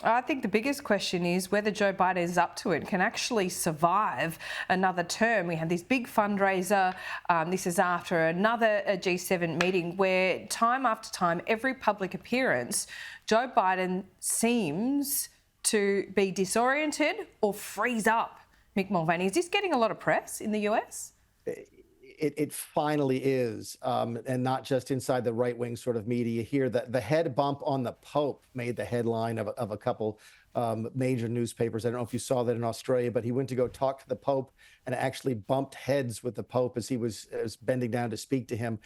I think the biggest question is whether Joe Biden is up to it, can actually survive another term. We had this big fundraiser. This is after another G7 meeting where time after time, every public appearance, Joe Biden seems to be disoriented or freeze up. Mick Mulvaney, is this getting a lot of press in the US? It finally is, and not just inside the right-wing sort of media here. The head bump on the Pope made the headline of a couple major newspapers. I don't know if you saw that in Australia, but he went to go talk to the Pope and actually bumped heads with the Pope as he was bending down to speak to him.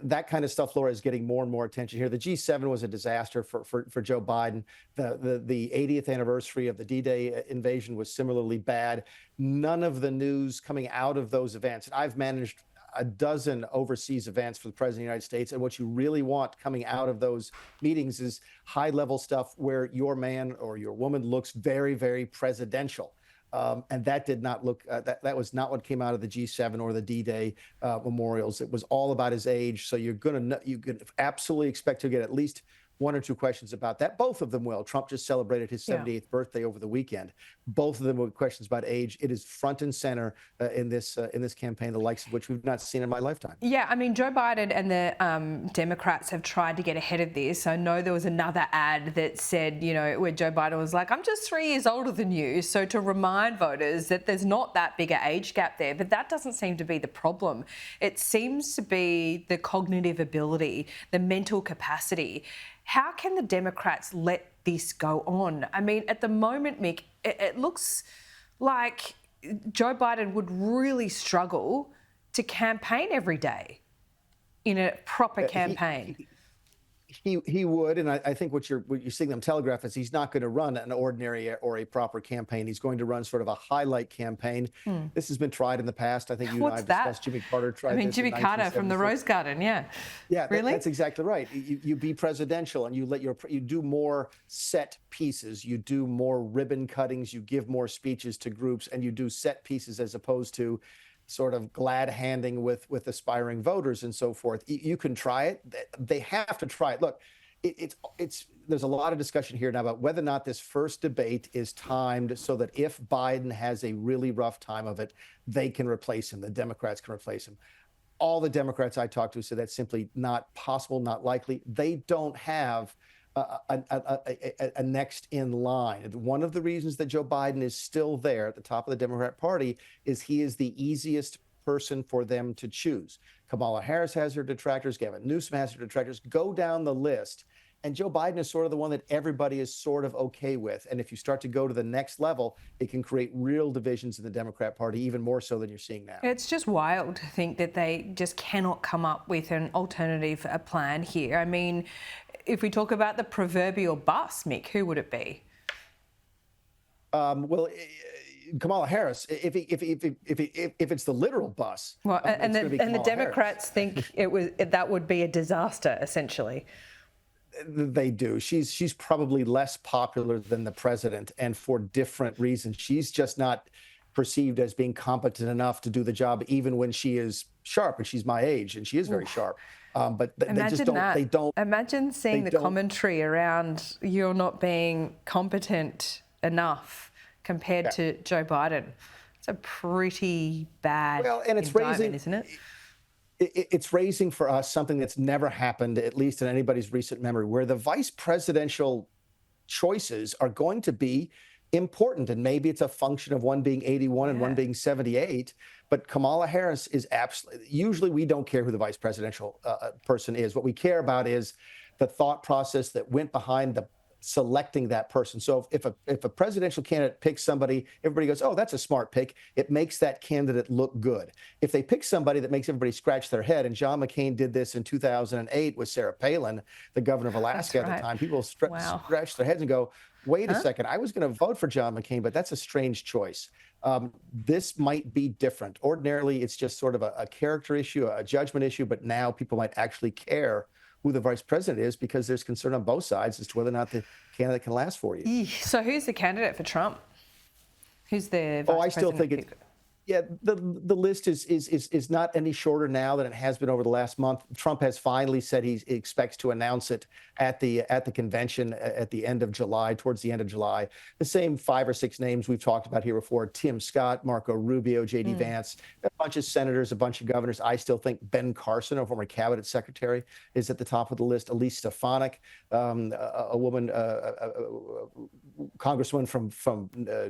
That kind of stuff, Laura, is getting more and more attention here. The G7 was a disaster for Joe Biden. The 80th anniversary of the D-Day invasion was similarly bad. None of the news coming out of those events, and I've managed a dozen overseas events for the President of the United States, and what you really want coming out of those meetings is high-level stuff where your man or your woman looks very, very presidential. And that did not look, that was not what came out of the G7 or the D-Day memorials. It was all about his age. So you could absolutely expect to get at least one or two questions about that. Both of them will. Trump just celebrated his 78th birthday over the weekend. Both of them were questions about age. It is front and center in this campaign, the likes of which we've not seen in my lifetime. Yeah, I mean, Joe Biden and the Democrats have tried to get ahead of this. I know there was another ad that said, you know, where Joe Biden was like, I'm just 3 years older than you. So to remind voters that there's not that big an age gap there. But that doesn't seem to be the problem. It seems to be the cognitive ability, the mental capacity. How can the Democrats let this go on? I mean, at the moment, Mick, it looks like Joe Biden would really struggle to campaign every day in a proper campaign. He would, and I think what you're seeing them telegraph is he's not going to run an ordinary or a proper campaign. He's going to run sort of a highlight campaign. This has been tried in the past. I think you and I have discussed. Jimmy Carter tried this. I mean, Jimmy Carter from the Rose Garden, yeah. Yeah, really? That's exactly right. You be presidential, and you do more set pieces. You do more ribbon cuttings. You give more speeches to groups, and you do set pieces as opposed to sort of glad handing with aspiring voters and so forth. You can try it. They have to try it. Look, there's a lot of discussion here now about whether or not this first debate is timed so that if Biden has a really rough time of it, they can replace him. The Democrats can replace him. All the Democrats I talked to said that's simply not possible, not likely. They don't have a next in line. One of the reasons that Joe Biden is still there at the top of the Democrat Party is he is the easiest person for them to choose. Kamala Harris has her detractors. Gavin Newsom has her detractors. Go down the list. And Joe Biden is sort of the one that everybody is sort of okay with. And if you start to go to the next level, it can create real divisions in the Democrat Party, even more so than you're seeing now. It's just wild to think that they just cannot come up with an alternative plan here. I mean, if we talk about the proverbial bus, Mick, who would it be? Well, Kamala Harris. If it's the literal bus, well, and the Democrats think that would be a disaster, essentially. They do. She's probably less popular than the president, and for different reasons. She's just not perceived as being competent enough to do the job, even when she is sharp, and she's my age, and she is very sharp. But they just don't. They don't. Imagine seeing the commentary around you're not being competent enough compared to Joe Biden. It's a pretty bad indictment, isn't it? It's raising for us something that's never happened, at least in anybody's recent memory, where the vice presidential choices are going to be important. And maybe it's a function of one being 81 and one being 78. But Kamala Harris is absolutely, usually we don't care who the vice presidential person is. What we care about is the thought process that went behind the selecting that person. So if a presidential candidate picks somebody, everybody goes, oh, that's a smart pick. It makes that candidate look good. If they pick somebody that makes everybody scratch their head, and John McCain did this in 2008 with Sarah Palin, the governor of Alaska at the time, people scratch their heads and go, wait a second, I was going to vote for John McCain, but that's a strange choice. This might be different. Ordinarily, it's just sort of a character issue, a judgment issue, but now people might actually care who the vice president is because there's concern on both sides as to whether or not the candidate can last 4 years. So who's the candidate for Trump? Who's the vice president? Yeah, the list is not any shorter now than it has been over the last month. Trump has finally said he expects to announce it at the convention at the end of July, towards the end of July. The same 5 or 6 names we've talked about here before: Tim Scott, Marco Rubio, J.D. Vance, a bunch of senators, a bunch of governors. I still think Ben Carson, a former cabinet secretary, is at the top of the list. Elise Stefanik, a woman, congresswoman from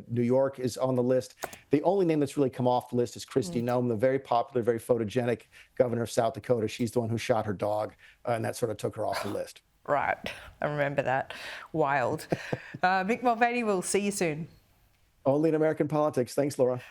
New York, is on the list. The only name that's really come off the list is Kristi Noem, the very popular, very photogenic governor of South Dakota. She's the one who shot her dog, and that sort of took her off the list. Right. I remember that. Wild. Mick Mulvaney, we'll see you soon. Only in American politics. Thanks, Laura.